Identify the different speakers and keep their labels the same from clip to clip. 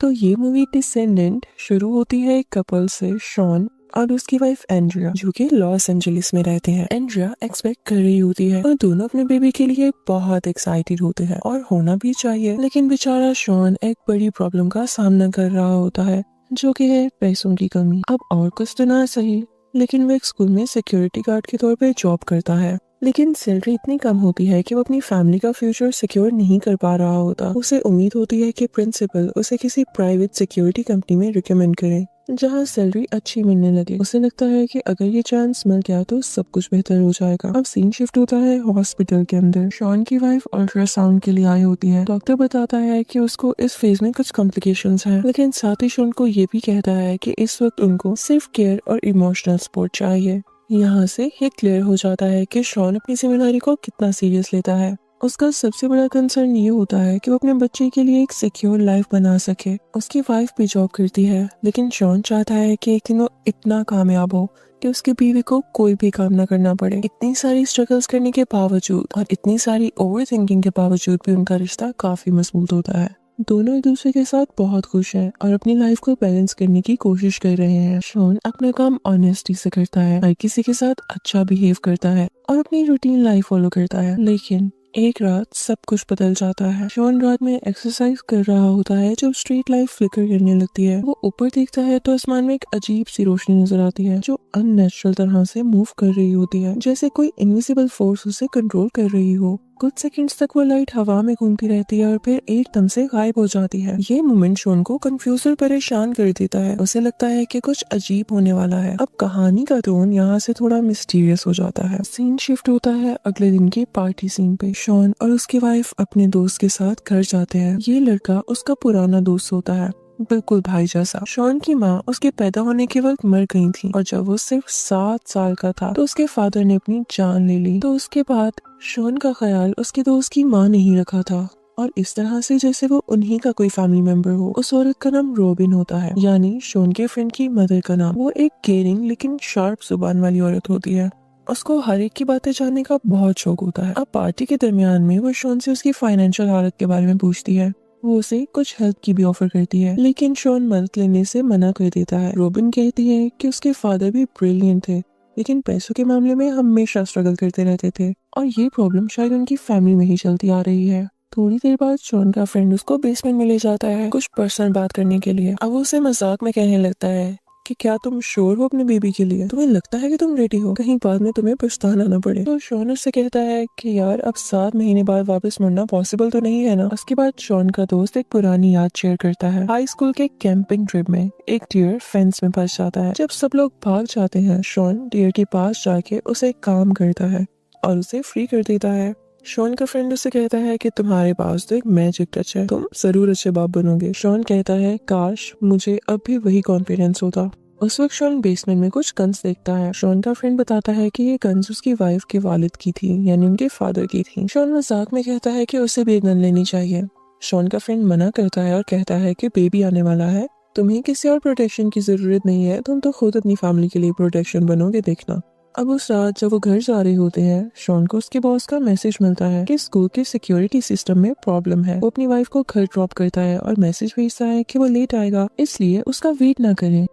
Speaker 1: तो ये movie descendant शुरू होती है एक कपल से, शॉन और उसकी वाइफ एंड्रिया, जो कि लॉस एंजलिस में रहते हैं। एंड्रिया एक्सपेक्ट कर रही होती है और दोनों अपने बेबी के लिए बहुत एक्साइटेड होते हैं और होना भी चाहिए, लेकिन बेचारा शॉन एक बड़ी प्रॉब्लम का सामना कर रहा होता है, जो कि है पैसों की कमी। अब और कुछ तो ना सही, लेकिन वो एक स्कूल में सिक्योरिटी गार्ड के तौर पे जॉब करता है, लेकिन सैलरी इतनी कम होती है कि वो अपनी फैमिली का फ्यूचर सिक्योर नहीं कर पा रहा होता। उसे उम्मीद होती है कि प्रिंसिपल उसे किसी प्राइवेट सिक्योरिटी कंपनी में रिकमेंड करे जहाँ सैलरी अच्छी मिलने लगे। उसे लगता है कि अगर ये चांस मिल गया तो सब कुछ बेहतर हो जाएगा। अब सीन शिफ्ट होता है हॉस्पिटल के अंदर। शॉन की वाइफ अल्ट्रासाउंड के लिए आई होती है। डॉक्टर बताता है कि उसको इस फेज में कुछ कॉम्प्लिकेशंस हैं, लेकिन साथ ही शॉन को ये भी कहता है कि इस वक्त उनको सिर्फ केयर और इमोशनल सपोर्ट चाहिए। यहाँ से ये क्लियर हो जाता है कि शॉन अपनी जिम्मेदारी को कितना सीरियस लेता है। उसका सबसे बड़ा कंसर्न ये होता है कि वो अपने बच्चे के लिए एक सिक्योर लाइफ बना सके। उसकी वाइफ भी जॉब करती है, लेकिन शॉन चाहता है कि एक दिन वो इतना कामयाब हो कि उसकी बीवी को कोई भी काम ना करना पड़े। इतनी सारी स्ट्रगल्स करने के बावजूद और इतनी सारी ओवर थिंकिंग के बावजूद भी उनका रिश्ता काफी मजबूत होता है। दोनों एक दूसरे के साथ बहुत खुश हैं और अपनी लाइफ को बैलेंस करने की कोशिश कर रहे हैं। शॉन अपना काम ऑनेस्टी से करता है, हर किसी के साथ अच्छा बिहेव करता है और अपनी रूटीन लाइफ फॉलो करता है। लेकिन एक रात सब कुछ बदल जाता है। शॉन रात में एक्सरसाइज कर रहा होता है जब स्ट्रीट लाइट फ्लिकर करने लगती है। वो ऊपर देखता है तो आसमान में एक अजीब सी रोशनी नजर आती है जो अननेचुरल तरह से मूव कर रही होती है, जैसे कोई इनविजिबल फोर्स उसे कंट्रोल कर रही हो। कुछ सेकंड्स तक वो लाइट हवा में घूमती रहती है और फिर एकदम से गायब हो जाती है। ये मोमेंट शॉन को कंफ्यूज और परेशान कर देता है। उसे लगता है कि कुछ अजीब होने वाला है। अब कहानी का टोन यहाँ से थोड़ा मिस्टीरियस हो जाता है। सीन शिफ्ट होता है अगले दिन की पार्टी सीन पे। शॉन और उसकी वाइफ अपने दोस्त के साथ घर जाते हैं। ये लड़का उसका पुराना दोस्त होता है, बिल्कुल भाई जैसा। शॉन की माँ उसके पैदा होने के वक्त मर गई थी और जब वो सिर्फ 7 साल का था तो उसके फादर ने अपनी जान ले ली। तो उसके बाद शॉन का ख्याल उसके दोस्त की माँ ने ही रखा था और इस तरह से जैसे वो उन्हीं का कोई फैमिली मेंबर हो। उस औरत का नाम रॉबिन होता है, यानी शॉन के फ्रेंड की मदर का नाम। वो एक केयरिंग लेकिन शार्प जुबान वाली औरत होती है। उसको हर एक की बातें जानने का बहुत शौक होता है। अब पार्टी के दरमियान में वो शॉन से उसकी फाइनेंशियल हालत के बारे में पूछती है। वो उसे कुछ हेल्प की भी ऑफर करती है, लेकिन शॉन मदद लेने से मना कर देता है। रॉबिन कहती है कि उसके फादर भी ब्रिलियंट थे, लेकिन पैसों के मामले में हमेशा स्ट्रगल करते रहते थे और ये प्रॉब्लम शायद उनकी फैमिली में ही चलती आ रही है। थोड़ी देर बाद शॉन का फ्रेंड उसको बेसमेंट में ले जाता है कुछ पर्सनल बात करने के लिए। अब वो उसे मजाक में कहने लगता है कि क्या तुम श्योर हो अपने बेबी के लिए? तुम्हें लगता है कि तुम रेडी हो? कहीं बाद में तुम्हें पछताना ना पड़े। तो शॉन उससे कहता है कि यार अब 7 महीने बाद वापस मुड़ना पॉसिबल तो नहीं है ना। उसके बाद शॉन का दोस्त एक पुरानी याद शेयर करता है। हाई स्कूल के कैंपिंग ट्रिप में एक डियर फेंस में फंस जाता है। जब सब लोग भाग जाते हैं, शॉन डियर के पास जाके उसे काम करता है और उसे फ्री कर देता है। शॉन का फ्रेंड उसे कहता है कि तुम्हारे पास तो एक मैजिक टच है, तुम जरूर अच्छे बाप बनोगे। शॉन कहता है काश मुझे अब भी वही कॉन्फिडेंस होता। उस वक्त शॉन बेसमेंट में कुछ गन्स देखता है। शॉन का फ्रेंड बताता है कि ये गन्स उसकी वाइफ के वालिद की थी, यानी उनके फादर की थी। शॉन मजाक में कहता है कि उसे भी एक गन लेनी चाहिए। शॉन का फ्रेंड मना करता है और कहता है कि बेबी आने वाला है, तुम्हें किसी और प्रोटेक्शन की जरूरत नहीं है, तुम तो खुद अपनी फैमिली के लिए प्रोटेक्शन बनोगे, देखना। अब उस रात जब वो घर जा रहे होते हैं, शॉन को उसके बॉस का मैसेज मिलता है कि स्कूल के सिक्योरिटी सिस्टम में प्रॉब्लम है। वो अपनी वाइफ को घर ड्रॉप करता है और मैसेज भेजता है कि वो लेट आएगा, इसलिए उसका वेट ना करें।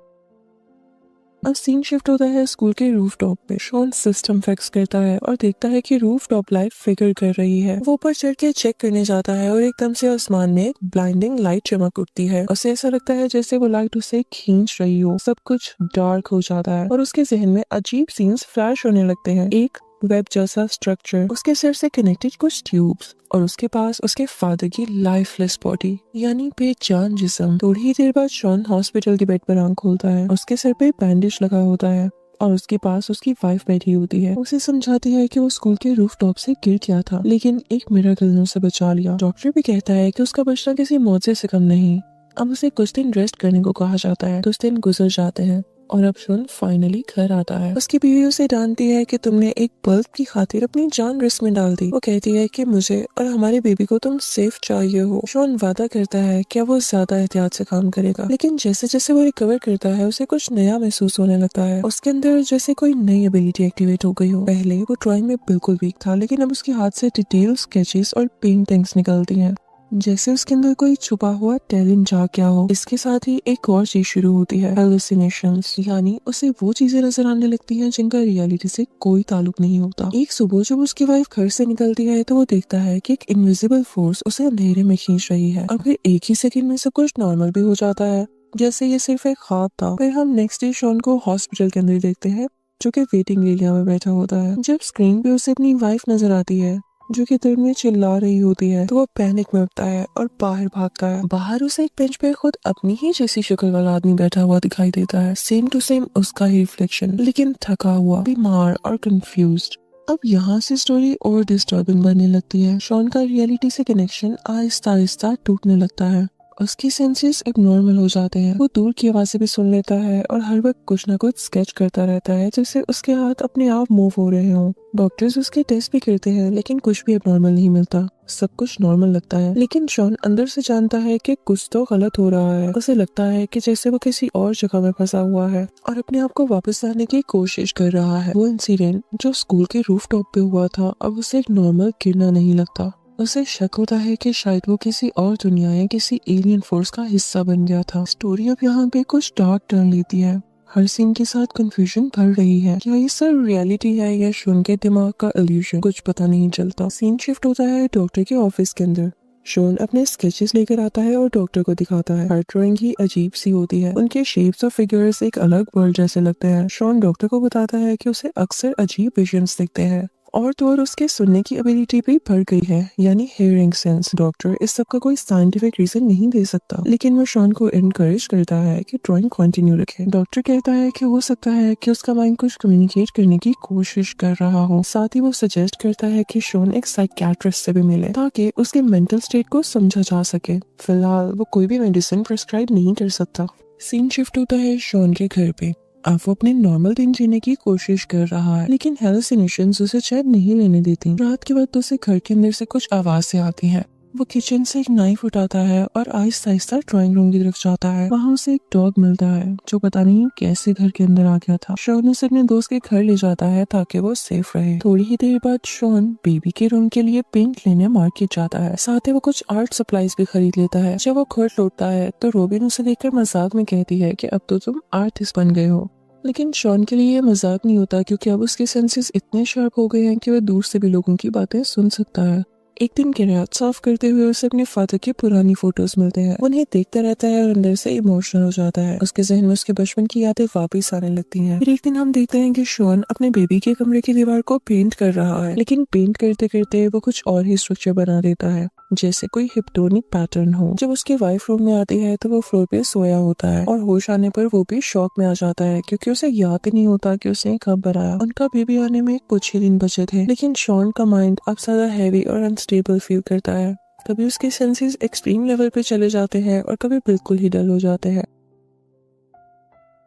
Speaker 1: अब सीन शिफ्ट होता है स्कूल के रूफटॉप पे। शॉन सिस्टम फिक्स करता है और देखता है कि रूफटॉप लाइट फिगर कर रही है। वो ऊपर चढ़ के चेक करने जाता है और एकदम से आसमान में एक ब्लाइंडिंग लाइट चमक उठती है। उसे ऐसा लगता है जैसे वो लाइट उसे खींच रही हो। सब कुछ डार्क हो जाता है और उसके जहन में अजीब सीन्स फ्लैश होने लगते हैं। एक वेब जैसा स्ट्रक्चर, उसके सर से कनेक्टेड कुछ ट्यूब्स और उसके पास उसके फादर की लाइफलेस बॉडी, यानी बेजान जिस्म। थोड़ी ही देर बाद शॉन हॉस्पिटल के बेड पर आंख खोलता है। उसके सर पे बैंडेज लगा होता है और उसके पास उसकी वाइफ बैठी होती है। उसे समझाती है कि वो स्कूल के रूफटॉप से गिर गया था, लेकिन एक मिरेकल ने उसे बचा लिया। डॉक्टर भी कहता है कि उसका बचना किसी मौत से कम नहीं। अब उसे कुछ दिन रेस्ट करने को कहा जाता है। कुछ दिन गुजर जाते हैं और अब शॉन फाइनली घर आता है। उसकी बीवी उसे डांटती है कि तुमने एक बल्ब की खातिर अपनी जान रिस्क में डाल दी। वो कहती है कि मुझे और हमारे बेबी को तुम सेफ चाहिए हो। शॉन वादा करता है कि वो ज्यादा एहतियात से काम करेगा, लेकिन जैसे जैसे वो रिकवर करता है उसे कुछ नया महसूस होने लगता है। उसके अंदर जैसे कोई नई एबिलिटी एक्टिवेट हो गई हो। पहले वो ड्राइंग में बिल्कुल वीक था, लेकिन अब उसके हाथ से डिटेल स्केचेस और पेंटिंग्स निकलती हैं। जैसे उसके अंदर कोई छुपा हुआ टैलेंट जाग गया हो। इसके साथ ही एक और चीज शुरू होती है, हेलुसिनेशंस, यानी उसे वो चीजें नजर आने लगती हैं जिनका रियलिटी से कोई ताल्लुक नहीं होता। एक सुबह जब उसकी वाइफ घर से निकलती है तो वो देखता है कि एक इनविजिबल फोर्स उसे अंधेरे में खींच रही है, और फिर एक ही सेकंड में सब कुछ नॉर्मल भी हो जाता है, जैसे ये सिर्फ एक ख्वाब था। फिर हम नेक्स्ट डे शॉन को हॉस्पिटल के अंदर देखते हैं, जो कि वेटिंग एरिया में बैठा होता है। जब स्क्रीन पे उसे अपनी वाइफ नजर आती है जो कि दिल में चिल्ला रही होती है, तो वो पैनिक में उठता है और बाहर भागता है। बाहर उसे एक बेंच पे खुद अपनी ही जैसी शक्ल वाला आदमी बैठा हुआ दिखाई देता है, सेम टू सेम उसका ही रिफ्लेक्शन, लेकिन थका हुआ, बीमार और कंफ्यूज्ड। अब यहाँ से स्टोरी और डिस्टर्बिंग बनने लगती है। शॉन का रियलिटी से कनेक्शन आहिस्ता आहिस्ता टूटने लगता है। उसके सेंसेस अब नॉर्मल हो जाते हैं। वो दूर की आवाजें भी सुन लेता है और हर वक्त कुछ ना कुछ स्केच करता रहता है, जैसे उसके हाथ अपने आप मूव हो रहे हों। डॉक्टर्स उसके टेस्ट भी करते हैं, लेकिन कुछ भी अब नॉर्मल नहीं मिलता। सब कुछ नॉर्मल लगता है, लेकिन शॉन अंदर से जानता है कि कुछ तो गलत हो रहा है। उसे लगता है कि जैसे वो किसी और जगह में फंसा हुआ है और अपने आप को वापस लाने की कोशिश कर रहा है। वो इंसिडेंट जो स्कूल के रूफ टॉप पे हुआ था, अब उसे एक नॉर्मल गिरना नहीं लगता। उसे शक होता है कि शायद वो किसी और दुनिया या किसी एलियन फोर्स का हिस्सा बन गया था। स्टोरी अब यहाँ पे कुछ डार्क टर्न लेती है। हर सीन के साथ कंफ्यूजन बढ़ रही है। क्या ये सब रियलिटी है या शॉन के दिमाग का इल्यूशन, कुछ पता नहीं चलता। सीन शिफ्ट होता है डॉक्टर के ऑफिस के अंदर। शॉन अपने स्केचेस लेकर आता है और डॉक्टर को दिखाता है। हर ड्राइंग ही अजीब सी होती है। उनके शेप्स और फिगर्स एक अलग वर्ल्ड जैसे लगते हैं। शॉन डॉक्टर को बताता है कि उसे अक्सर अजीब विजन्स दिखते हैं और तो और उसके सुनने की एबिलिटी भी बढ़ गई है, यानी हियरिंग सेंस। डॉक्टर इस सब का कोई साइंटिफिक रीजन नहीं दे सकता, लेकिन वो शॉन को इनकरेज करता है कि ड्राइंग कंटिन्यू रखे। डॉक्टर कहता है कि हो सकता है कि उसका माइंड कुछ कम्युनिकेट करने की कोशिश कर रहा हो। साथ ही वो सजेस्ट करता है कि शॉन एक साइकियाट्रिस्ट से भी मिले ताकि उसके मेंटल स्टेट को समझा जा सके। फिलहाल वो कोई भी मेडिसिन प्रिस्क्राइब नहीं कर सकता। सीन शिफ्ट होता है शॉन के घर पे। अब वो अपने नॉर्मल दिन जीने की कोशिश कर रहा है, लेकिन हेलुसिनेशंस उसे चैन नहीं लेने देती। रात के वक्त उसे घर के अंदर से कुछ आवाजें आती हैं। वो किचन से एक नाइफ उठाता है और आहिस्ता आहिस्ता ड्राइंग रूम की तरफ जाता है। वहाँ उसे एक डॉग मिलता है जो पता नहीं कैसे घर के अंदर आ गया था। शॉन उसे अपने दोस्त के घर ले जाता है ताकि वो सेफ रहे। थोड़ी ही देर बाद शॉन बेबी के रूम के लिए पेंट लेने मार्केट जाता है। साथ ही वो कुछ आर्ट सप्लाईज भी खरीद लेता है। जब वो घर लौटता है तो रोबिन उसे देखकर मजाक में कहती है कि अब तो तुम आर्टिस्ट बन गए हो, लेकिन शॉन के लिए ये मजाक नहीं होता, क्योंकि अब उसके सेंसेस इतने शार्प हो गए हैं कि वह दूर से भी लोगों की बातें सुन सकता है। एक दिन की रात साफ करते हुए उसे अपने फादर की पुरानी फोटोज मिलते हैं। उन्हें देखता रहता है और अंदर से इमोशनल हो जाता है। उसके जहन में उसके बचपन की यादें वापस आने लगती हैं। फिर एक दिन हम देखते हैं कि शॉन अपने बेबी के कमरे की दीवार को पेंट कर रहा है, लेकिन पेंट करते करते वो कुछ और ही स्ट्रक्चर बना देता है, जैसे कोई हिप्नोटिक पैटर्न हो। जब उसकी वाइफ रूम में आती है तो वो फ्लोर पे सोया होता है और होश आने पर वो भी शॉक में आ जाता है, क्योंकि उसे याद ही नहीं होता कि उसने कब बनाया। उनका बेबी आने में कुछ ही दिन बचे थे, लेकिन शॉन का माइंड अब ज्यादा हैवी और अनस्टेबल फील करता है। कभी उसके सेंसेस एक्सट्रीम लेवल पे चले जाते हैं और कभी बिल्कुल ही डल हो जाते हैं।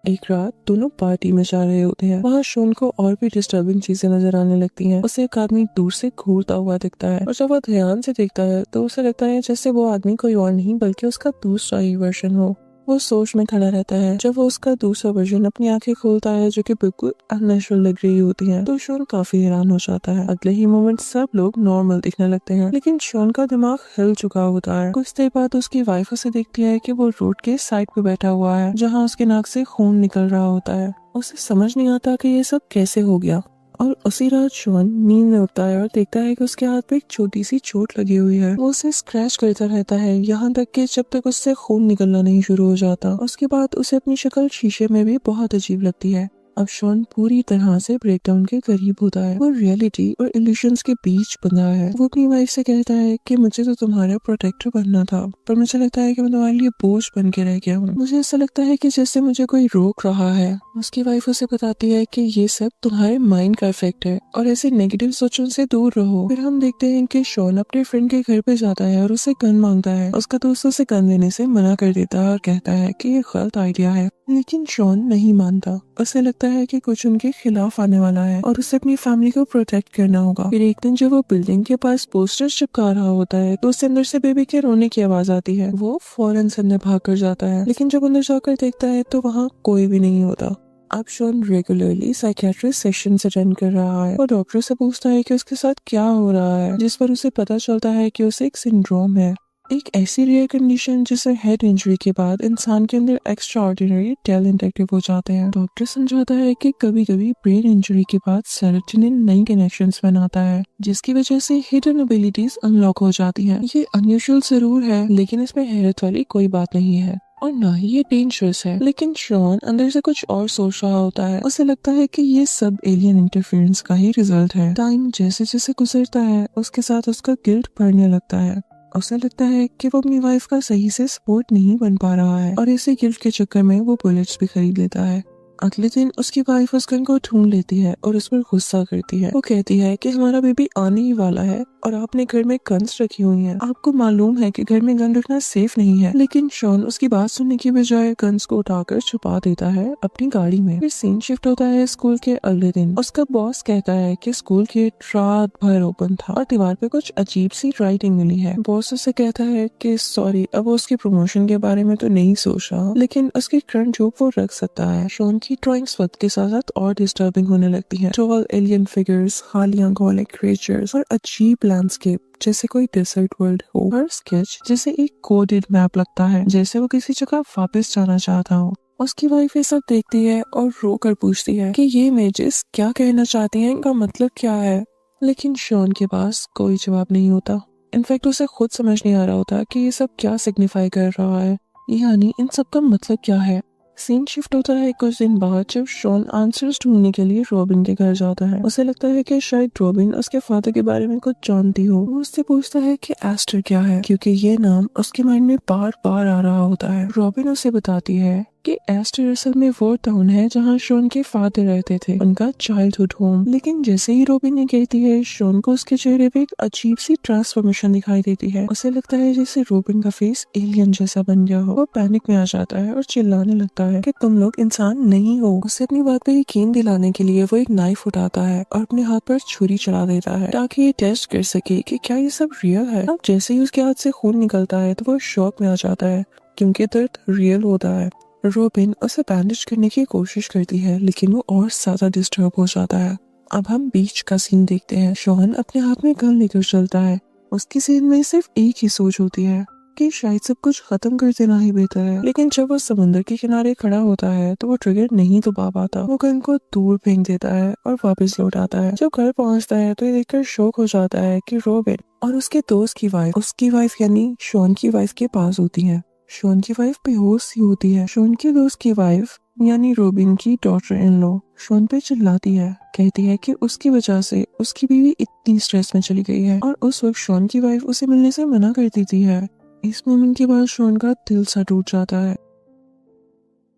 Speaker 1: एक रात दोनों पार्टी में जा रहे होते हैं। वहाँ शॉन को और भी डिस्टर्बिंग चीजें नजर आने लगती हैं। उसे एक आदमी दूर से घूरता हुआ दिखता है और जब वो ध्यान से देखता है तो उसे लगता है जैसे वो आदमी कोई और नहीं बल्कि उसका दूसरा ही वर्जन हो। वो सोच में खड़ा रहता है। जब वो उसका दूसरा वर्जन अपनी आंखें खोलता है जो कि बिल्कुल अननेचुरल लग रही होती हैं, तो शॉन काफी हैरान हो जाता है। अगले ही मोमेंट सब लोग नॉर्मल दिखने लगते हैं, लेकिन शॉन का दिमाग हिल चुका होता है। कुछ देर बाद उसकी वाइफ उसे देखती है कि वो रोड के साइड पे बैठा हुआ है जहाँ उसके नाक से खून निकल रहा होता है। उसे समझ नहीं आता कि ये सब कैसे हो गया। और उसी रात शॉन नींद में उठता है और देखता है कि उसके हाथ पे एक छोटी सी चोट लगी हुई है। वो उसे स्क्रैच करता रहता है यहाँ तक कि जब तक उससे खून निकलना नहीं शुरू हो जाता। उसके बाद उसे अपनी शक्ल शीशे में भी बहुत अजीब लगती है। अब शॉन पूरी तरह से ब्रेकडाउन के करीब होता है। वो रियलिटी और इल्यूशंस के बीच बंधा है। वो अपनी वाइफ से कहता है कि मुझे तो तुम्हारा प्रोटेक्टर बनना था, पर मुझे लगता है कि मैं तुम्हारे लिए बोझ बन के रह गया हूँ। मुझे ऐसा लगता है कि जैसे मुझे कोई रोक रहा है। उसकी वाइफ उसे बताती है कि ये सब तुम्हारे माइंड का इफेक्ट है और ऐसे नेगेटिव सोचों से दूर रहो। फिर हम देखते हैं कि शॉन अपने फ्रेंड के घर पे जाता है और उसे गन मांगता है। उसका दोस्त उसे गन देने से मना कर देता है और कहता है कि ये गलत आइडिया है, लेकिन शॉन नहीं मानता। उसे लगता है कि कुछ उनके खिलाफ आने वाला है और उसे अपनी फैमिली को प्रोटेक्ट करना होगा। फिर एक दिन जब वो बिल्डिंग के पास पोस्टर चिपका रहा होता है तो उससे अंदर से बेबी के रोने की आवाज आती है। वो फौरन से अंदर भाग कर जाता है, लेकिन जब अंदर जाकर देखता है तो वहाँ कोई भी नहीं होता। अब Shawn regularly psychiatrist sessions attend कर रहा है और डॉक्टर से पूछता है कि उसके साथ क्या हो रहा है, जिस पर उसे पता चलता है कि उसे एक सिंड्रोम है। एक ऐसी रेयर कंडीशन जिसे हेड इंजरी के बाद इंसान के अंदर एक्स्ट्रा ऑर्डिनरी टैलेंट एक्टिव हो जाते हैं। डॉक्टर समझाता है कि कभी कभी ब्रेन इंजरी के बाद सेरोटोनिन नई कनेक्शंस बनाता है, जिसकी वजह से हिडन एबिलिटीज अनलॉक हो जाती हैं। ये अनयूजुअल जरूर है, लेकिन इसमें हैरत वाली कोई बात नहीं है और ना ही ये डेंजरस है। लेकिन शॉन अंदर से कुछ और सोच रहा होता है। उसे लगता है कि ये सब एलियन इंटरफेरेंस का ही रिजल्ट है। टाइम जैसे जैसे गुजरता है उसके साथ उसका गिल्ट बढ़ने लगता है। उसे लगता है कि वो अपनी वाइफ का सही से सपोर्ट नहीं बन पा रहा है और इसी गिल्ट के चक्कर में वो बुलेट्स भी खरीद लेता है। अगले दिन उसकी वाइफ उस गन को ढूंढ लेती है और उस पर गुस्सा करती है। वो कहती है कि हमारा बेबी आने ही वाला है और आपने घर में गन्स रखी हुई हैं। आपको मालूम है कि घर में गन रखना सेफ नहीं है। लेकिन शॉन उसकी बात सुनने की बजाय गन्स को उठाकर छुपा देता है अपनी गाड़ी में। फिर सीन शिफ्ट होता है स्कूल के अगले दिन। उसका बॉस कहता है कि स्कूल गेट रात भर ओपन था और दीवार पे कुछ अजीब सी राइटिंग मिली है। बॉस उसे कहता है कि सॉरी, अब वो उसकी प्रमोशन के बारे में तो नहीं सोच रहा, लेकिन उसकी करंट जॉब वो रख सकता है। शॉन की ड्राइंग्स वक्त के साथ साथ और डिस्टर्बिंग होने लगती हैं। टॉल एलियन फिगर्स, खाली आंखों वाले क्रिएचर्स और अजीब लैंडस्केप जैसे कोई डेजर्ट वर्ल्ड हो। हर स्केच जैसे एक कोडेड मैप लगता है, जैसे वो किसी जगह वापस जाना चाहता हो। उसकी वाइफ ये सब देखती है और रो कर पूछती है कि ये इमेजेस क्या कहना चाहती हैं, इनका मतलब क्या है। लेकिन शॉन के पास कोई जवाब नहीं होता। इनफैक्ट उसे खुद समझ नहीं आ रहा होता कि ये सब क्या सिग्निफाई कर रहा है, यानी इन सब का मतलब क्या है। सीन शिफ्ट होता है कुछ दिन बाद जब शॉन आंसर्स ढूंढने के लिए रॉबिन के घर जाता है। उसे लगता है कि शायद रॉबिन उसके फादर के बारे में कुछ जानती हो। वो उससे पूछता है कि एस्टर क्या है, क्योंकि ये नाम उसके माइंड में बार बार आ रहा होता है। रॉबिन उसे बताती है कि एस्टर असल में वो टाउन है जहाँ शॉन के फादर रहते थे, उनका चाइल्डहुड होम। लेकिन जैसे ही रॉबिन ये कहती है, शॉन को उसके चेहरे पे एक अजीब सी ट्रांसफॉर्मेशन दिखाई देती है। उसे लगता है जैसे रॉबिन का फेस एलियन जैसा बन गया हो। वो पैनिक में आ जाता है और चिल्लाने लगता है कि तुम लोग इंसान नहीं हो। उसे अपनी बात पे यकीन दिलाने के लिए वो एक नाइफ उठाता है और अपने हाथ पर छुरी चला देता है ताकि ये टेस्ट कर सके कि क्या ये सब रियल है। अब जैसे ही उसके हाथ से खून निकलता है तो वो शॉक में आ जाता है क्योंकि दर्द रियल होता है। रॉबिन उसे बैंडेज करने की कोशिश करती है, लेकिन वो और ज्यादा डिस्टर्ब हो जाता है। अब हम बीच का सीन देखते हैं। शॉन अपने हाथ में गन लेकर चलता है। उसकी सीन में सिर्फ एक ही सोच होती है कि शायद सब कुछ खत्म कर देना ही बेहतर है। लेकिन जब वो समुद्र के किनारे खड़ा होता है तो वो ट्रिगर नहीं दबा पाता। वो गन को दूर फेंक देता है और वापस लौट आता है। जब घर पहुंचता है तो ये देखकर शॉक हो जाता है कि रॉबिन और उसके दोस्त की वाइफ, उसकी वाइफ यानी शॉन की वाइफ के पास होती है। शॉन की वाइफ बेहोश सी होती है। शॉन के दोस्त की वाइफ यानी रॉबिन की डॉटर इन लॉ शॉन पे चिल्लाती है, कहती है कि उसकी वजह से उसकी बीवी इतनी स्ट्रेस में चली गई है और उस वक्त शॉन की वाइफ उसे मिलने से मना कर देती है। इस मोमेंट के बाद शॉन का दिल सा टूट जाता है।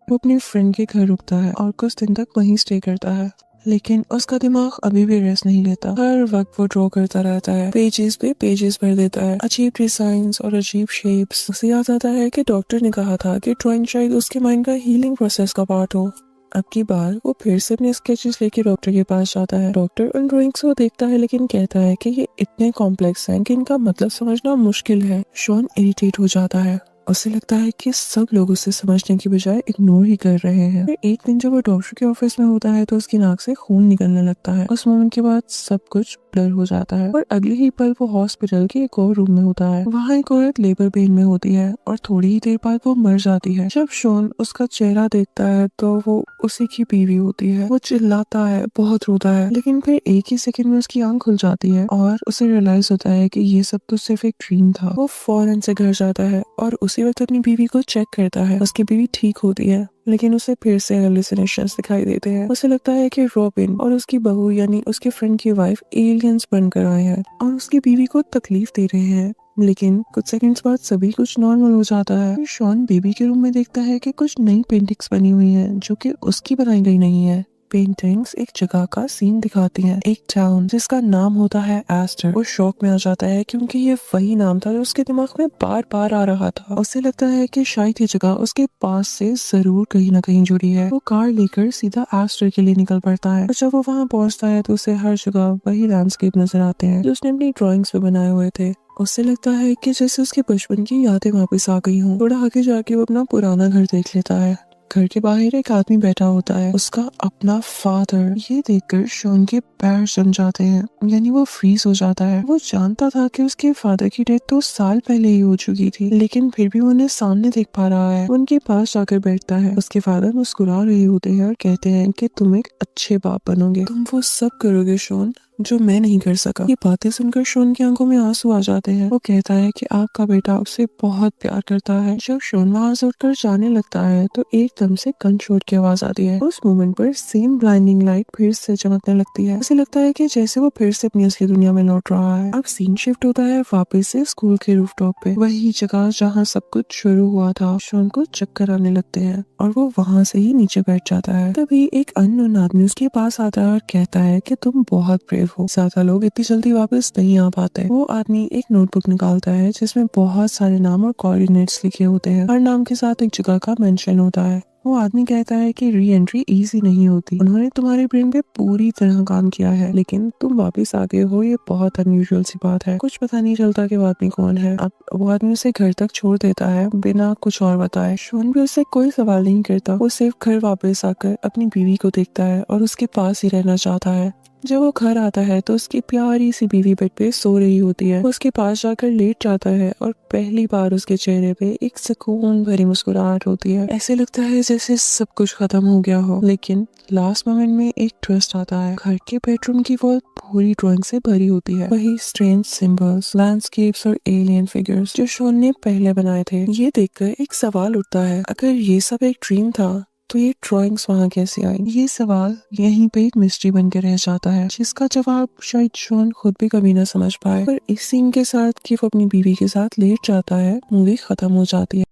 Speaker 1: वो अपने फ्रेंड के घर रुकता है और कुछ दिन तक वहीं स्टे करता है, लेकिन उसका दिमाग अभी भी रेस्ट नहीं लेता। हर वक्त वो ड्रॉ करता रहता है, पेजेस पे पेजेस भर देता है, अजीब डिजाइन्स और अजीब शेप्स। उसे याद आता है कि डॉक्टर ने कहा था कि ड्राइंग शायद उसके माइंड का हीलिंग प्रोसेस का पार्ट हो। अब की बार वो फिर से अपने स्केचेस लेके डॉक्टर के पास जाता है। डॉक्टर उन ड्राइंग्स को देखता है लेकिन कहता है कि ये इतने कॉम्प्लेक्स हैं कि इनका मतलब समझना मुश्किल है। शॉन इरिटेट हो जाता है। उसे लगता है कि सब लोग उसे समझने की बजाय इग्नोर ही कर रहे हैं। फिर एक दिन जब वो डॉक्टर के ऑफिस में होता है तो उसकी नाक से खून निकलने लगता है। उस मोमेंट के बाद सब कुछ ब्लर हो जाता है और अगले ही पल वो हॉस्पिटल के एक और रूम में होता है। वहाँ एक औरत लेबर पेन में होती है और थोड़ी ही देर बाद वो मर जाती है। जब शॉन उसका चेहरा देखता है तो वो उसी की बीवी होती है। वो चिल्लाता है, बहुत रोता है, लेकिन फिर एक ही सेकंड में उसकी आंख खुल जाती है और उसे रियलाइज होता है कि ये सब तो सिर्फ एक ड्रीम था। वो फौरन से घर जाता है और उसी वक्त अपनी बीवी को चेक करता है। उसकी बीवी ठीक होती है, लेकिन उसे फिर से हेलुसिनेशंस दिखाई देते हैं। उसे लगता है कि रॉबिन और उसकी बहू यानी उसके फ्रेंड की वाइफ एलियंस बनकर आए हैं और उसकी बीवी को तकलीफ दे रहे हैं। लेकिन कुछ सेकंड्स बाद सभी कुछ नॉर्मल हो जाता है। फिर शॉन बेबी के रूम में देखता है कि कुछ नई पेंटिंग्स बनी हुई हैं जो कि उसकी बनाई गई नहीं है। पेंटिंग्स एक जगह का सीन दिखाती हैं, एक टाउन जिसका नाम होता है एस्टर। वो शॉक में आ जाता है क्योंकि ये वही नाम था जो उसके दिमाग में बार बार आ रहा था। उसे लगता है कि शायद ये जगह उसके पास से जरूर कहीं ना कहीं जुड़ी है। वो कार लेकर सीधा एस्टर के लिए निकल पड़ता है और जब वो वहाँ पहुँचता है तो उसे हर जगह वही लैंडस्केप नजर आते हैं जो उसने अपनी ड्राइंग्स में बनाए हुए थे। उससे लगता है कि जैसे उसके बचपन की यादें वापस आ गई हों। थोड़ा आगे जाके वो अपना पुराना घर देख लेता है घर के बाहर एक आदमी बैठा होता है, उसका अपना फादर। ये देखकर शॉन के पैर जम जाते हैं, यानी वो फ्रीज हो जाता है। वो जानता था कि उसके फादर की डेथ 2 साल पहले ही हो चुकी थी, लेकिन फिर भी वो उन्हें सामने देख पा रहा है। उनके पास जाकर बैठता है। उसके फादर मुस्कुरा रहे होते हैं और कहते हैं कि तुम एक अच्छे बाप बनोगे, तुम वो सब करोगे शॉन जो मैं नहीं कर सका। ये बातें सुनकर शॉन की आंखों में आंसू आ जाते हैं। वो कहता है कि आपका बेटा उससे बहुत प्यार करता है। जब शॉन वहाँ से उठकर जाने लगता है तो एकदम से गन शॉट की आवाज आती है। उस मोमेंट पर सेम ब्लाइंडिंग लाइट फिर से चमकने लगती है। ऐसे लगता है कि जैसे वो फिर से अपनी असली दुनिया में लौट रहा है। अब सीन शिफ्ट होता है वापस से स्कूल के रूफटॉप पे, वही जगह जहाँ सब कुछ शुरू हुआ था। शॉन को चक्कर आने लगते हैं और वो वहाँ से ही नीचे बैठ जाता है। तभी एक अननोन आदमी उसके पास आता है और कहता है कि तुम बहुत ब्रेव हो, ज्यादा लोग इतनी जल्दी वापस नहीं आ पाते। वो आदमी एक नोटबुक निकालता है जिसमें बहुत सारे नाम और कोऑर्डिनेट्स लिखे होते हैं। हर नाम के साथ एक जगह का मेंशन होता है। वो आदमी कहता है कि री एंट्री इजी नहीं होती। उन्होंने तुम्हारे ब्रेन पे पूरी तरह काम किया है, लेकिन तुम वापस आ गए हो, ये बहुत अनयूजुअल सी बात है। कुछ पता नहीं चलता कि वो आदमी कौन है। अब वो आदमी उसे घर तक छोड़ देता है बिना कुछ और बताए। शॉन भी उससे कोई सवाल नहीं करता। वो सिर्फ घर वापस आकर अपनी बीवी को देखता है और उसके पास ही रहना चाहता है। जब वो घर आता है तो उसकी प्यारी सी बीवी बेड पे सो रही होती है। वो उसके पास जाकर लेट जाता है और पहली बार उसके चेहरे पे एक सुकून भरी मुस्कुराहट होती है। ऐसे लगता है जैसे सब कुछ खत्म हो गया हो, लेकिन लास्ट मोमेंट में एक ट्विस्ट आता है। घर के बेडरूम की वॉल पूरी ड्राइंग से भरी होती है, वही स्ट्रेंज सिंबल्स, लैंडस्केप्स और एलियन फिगर्स जो शॉन ने पहले बनाए थे। ये देखकर एक सवाल उठता है, अगर ये सब एक ड्रीम था तो ये ड्राइंग्स वहाँ कैसे आई? ये सवाल यहीं पे एक मिस्ट्री बन के रह जाता है, जिसका जवाब शायद शॉन खुद भी कभी ना समझ पाए। पर इस सीन के साथ कि वो अपनी बीवी के साथ लेट जाता है, मूवी खत्म हो जाती है।